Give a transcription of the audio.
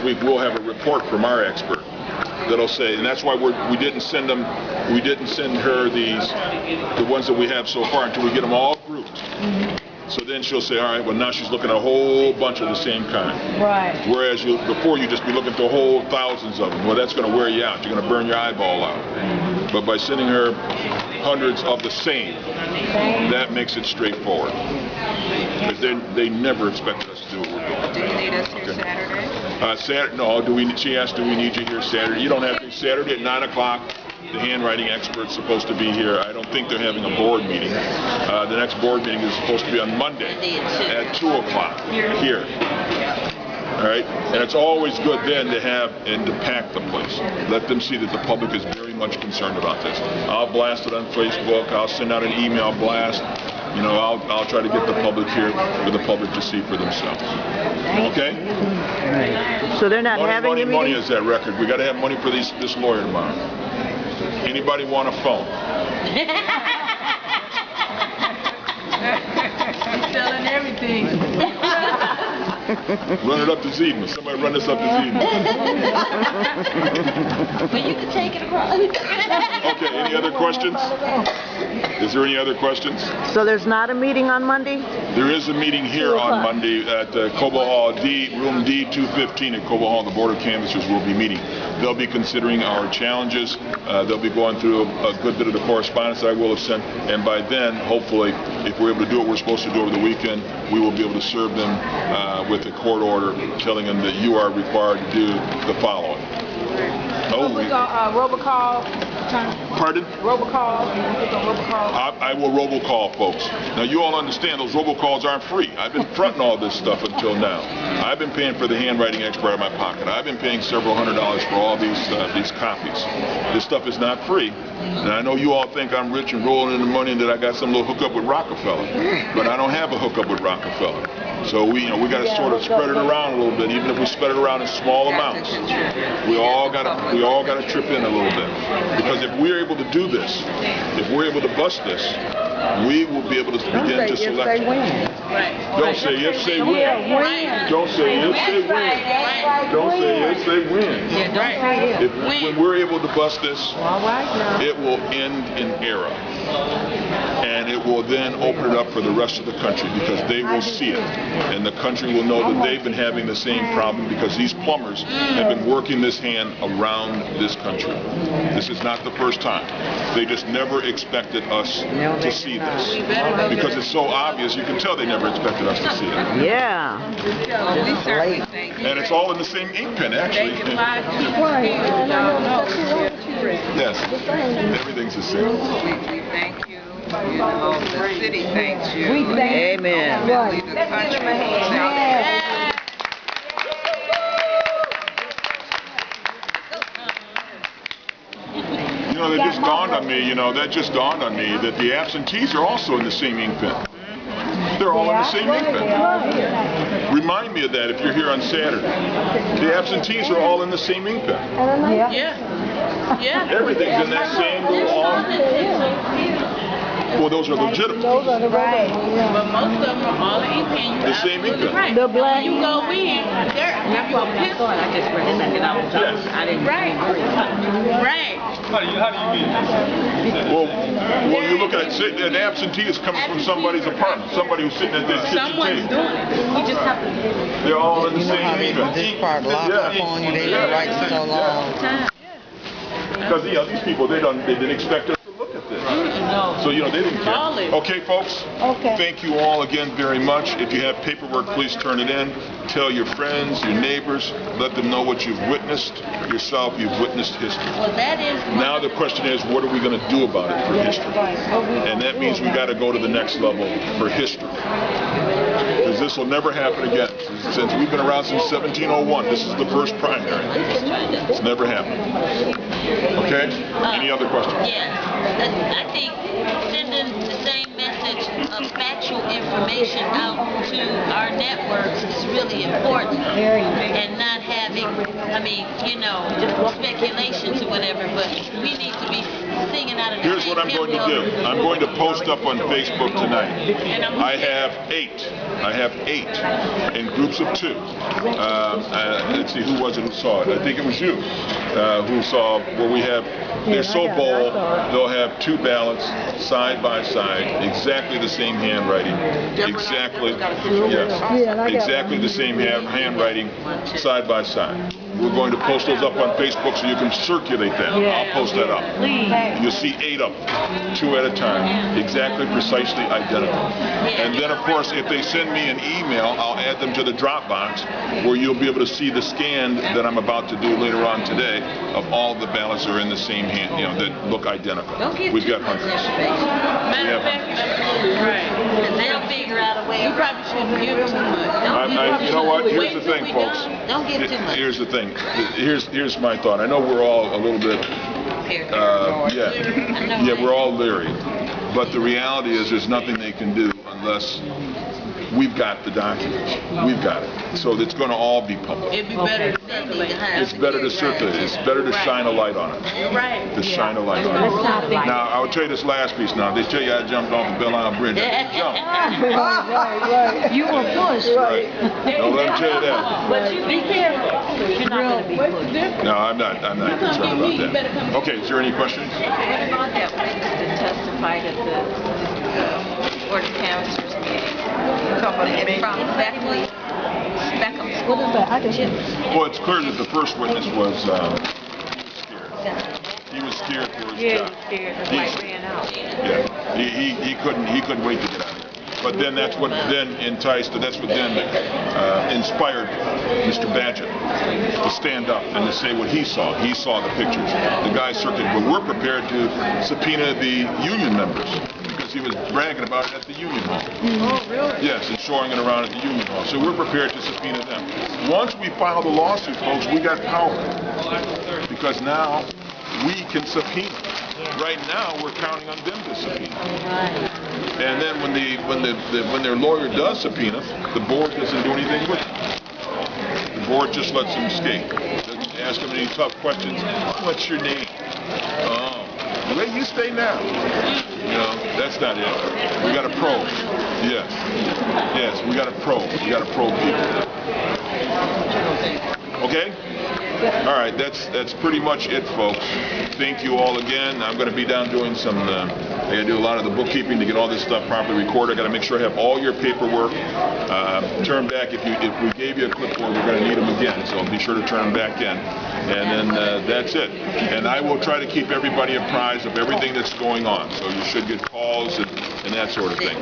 week we'll have a report from our expert that'll say, and that's why we didn't send her the ones that we have so far until we get them all grouped. So then she'll say, all right, well now she's looking at a whole bunch of the same kind. Right. Whereas before you just be looking at a whole thousands of them. Well, that's going to wear you out. You're going to burn your eyeball out. But by sending her hundreds of the same, that makes it straightforward. Because they never expected us to do what we're doing. Do you need us here Saturday? No. She asked, do we need you here Saturday? You don't have to. Saturday at 9 o'clock. The handwriting expert's supposed to be here. I don't think they're having a board meeting. The next board meeting is supposed to be on Monday at 2 o'clock here. All right? And it's always good then to have and to pack the place. Let them see that the public is very much concerned about this. I'll blast it on Facebook. I'll send out an email blast. You know, I'll try to get the public here for the public to see for themselves. Okay? So they're not having a meeting? Money is that record. We got to have money for this lawyer tomorrow. Anybody want a phone? He's selling everything. Run it up to Zedman. Somebody run this up to Zedman. But you can take it across. Okay, any other questions? Is there any other questions? So there's not a meeting on Monday? There is a meeting here on Monday at Cobo Hall, room D215 at Cobo Hall. The Board of Canvassers will be meeting. They'll be considering our challenges. They'll be going through a good bit of the correspondence that I will have sent. And by then, hopefully, if we're able to do what we're supposed to do over the weekend, we will be able to serve them with a court order telling them that you are required to do the following. Robocall. Pardon? Robocall. I will robocall folks. Now you all understand those robocalls aren't free. I've been fronting all this stuff until now. I've been paying for the handwriting expert out of my pocket. I've been paying several $100s for all these copies. This stuff is not free. And I know you all think I'm rich and rolling in the money and that I got some little hookup with Rockefeller, but I don't have a hookup with Rockefeller. So we got to sort of spread it around a little bit, even if we spread it around in small amounts. We all got to chip in a little bit, because if we're able to do this, if we're able to bust this, we will be able to begin to select. Don't say if they win. Don't say if they win. Don't say if they win. When we're able to bust this, it will end an era. And it will then open it up for the rest of the country, because they will see it. And the country will know that they've been having the same problem, because these plumbers have been working this hand around this country. This is not the first time. They just never expected us to see this. Because it's so obvious, you can tell they never expected us to see it. Yeah. We certainly thank you. And it's all in the same ink pen, actually. Yes, everything's the same. We thank you. You know, the city thanks you. Amen. Ultimately, the country thanks you. You know, that just dawned on me, that the absentees are also in the same ink pen. They're all in the same ink pen. Remind me of that if you're here on Saturday. The absentees are all in the same ink pen. Yeah. Everything's in that same little office. Well, those are legitimate. Those are the right. But most of them are all in ink pen. The same ink pen. Right. The black. You go in, they're your pencil. I just read it and I was I didn't. Right. How do you mean? Well, when you look at it, an absentee is coming from somebody's apartment, somebody who's sitting at their kitchen Someone's table. doing it. You just have to. They're all in the You know how same they ink do pen. this part lock up on you, they've been writing so long. Because these people, they didn't expect us to look at this. So, they didn't care. Okay, folks? Okay. Thank you all again very much. If you have paperwork, please turn it in. Tell your friends, your neighbors, let them know what you've witnessed. Yourself, you've witnessed history. Well, that is. Now the question is, what are we going to do about it for history? And that means we got to go to the next level for history. Because this will never happen again. Since we've been around since 1701, this is the first primary. It's never happened. Okay? Any other questions? Yeah. I think sending the same message of factual information out to our networks is really important. And not having, speculations or whatever, but we need to be singing out of the Here's what I'm going to do. I'm going to post up on Facebook tonight. I have 8. I have 8 in groups of 2. Let's see, who was it who saw it? I think it was you who saw where we have their soap bowl. They'll have 2 ballots side by side, exactly the same handwriting, exactly exactly the same handwriting side by side. We're going to post those up on Facebook so you can circulate them. I'll post that up. You'll see 8 of them, 2 at a time, exactly, precisely identical. And then, of course, if they send me an email, I'll add them to the Dropbox where you'll be able to see the scan that I'm about to do later on today of all the ballots that are in the same hand, that look identical. We've got hundreds. Matter of fact, right. And they'll figure out a way. You probably shouldn't give too much. You know what? Here's the thing, folks. Don't give too much. Here's the thing. Here's my thought. I know we're all a little bit, we're all leery. But the reality is there's nothing they can do unless we've got the documents. We've got it. So it's going to all be public. It'd be better to circulate. It's better to circulate. It's better to shine a light on it. Right. To shine a light on it. Now, I will tell you this last piece now. They tell you I jumped off the Belle Isle Bridge. I didn't jump. Right. You were pushed. Right. No, let me tell you that. But you be careful. You're not going to be pushed. No, I'm not concerned about that. Okay, is there any questions? What about that witness that testified at the Board of Canvassers meeting? From Beckley? What is that? I can hear. Well, it's clear that the first witness was scared. He was scared for his job. Scared. The light ran out. Yeah, he couldn't wait to get out of here. But then that's what then inspired Mr. Badgett to stand up and to say what he saw. He saw the pictures. The guy circulated, but we're prepared to subpoena the union members because he was bragging about it at the union hall. Oh, really? Yes, and showing it around at the union hall. So we're prepared to subpoena them. Once we file the lawsuit, folks, we got power because now we can subpoena. Right now, we're counting on them to subpoena. And then when their lawyer does subpoena, the board doesn't do anything with it. The board just lets them escape. Doesn't ask them any tough questions. What's your name? Oh, where you stay now? That's not it. We got to probe. Yes, we got to probe. We got to probe people. Okay? All right, that's pretty much it, folks. Thank you all again. I'm going to be down doing some, I got to do a lot of the bookkeeping to get all this stuff properly recorded. I got to make sure I have all your paperwork. Turn back, if we gave you a clipboard, we're going to need them again, so be sure to turn them back in. And then that's it. And I will try to keep everybody apprised of everything that's going on, so you should get calls and that sort of thing.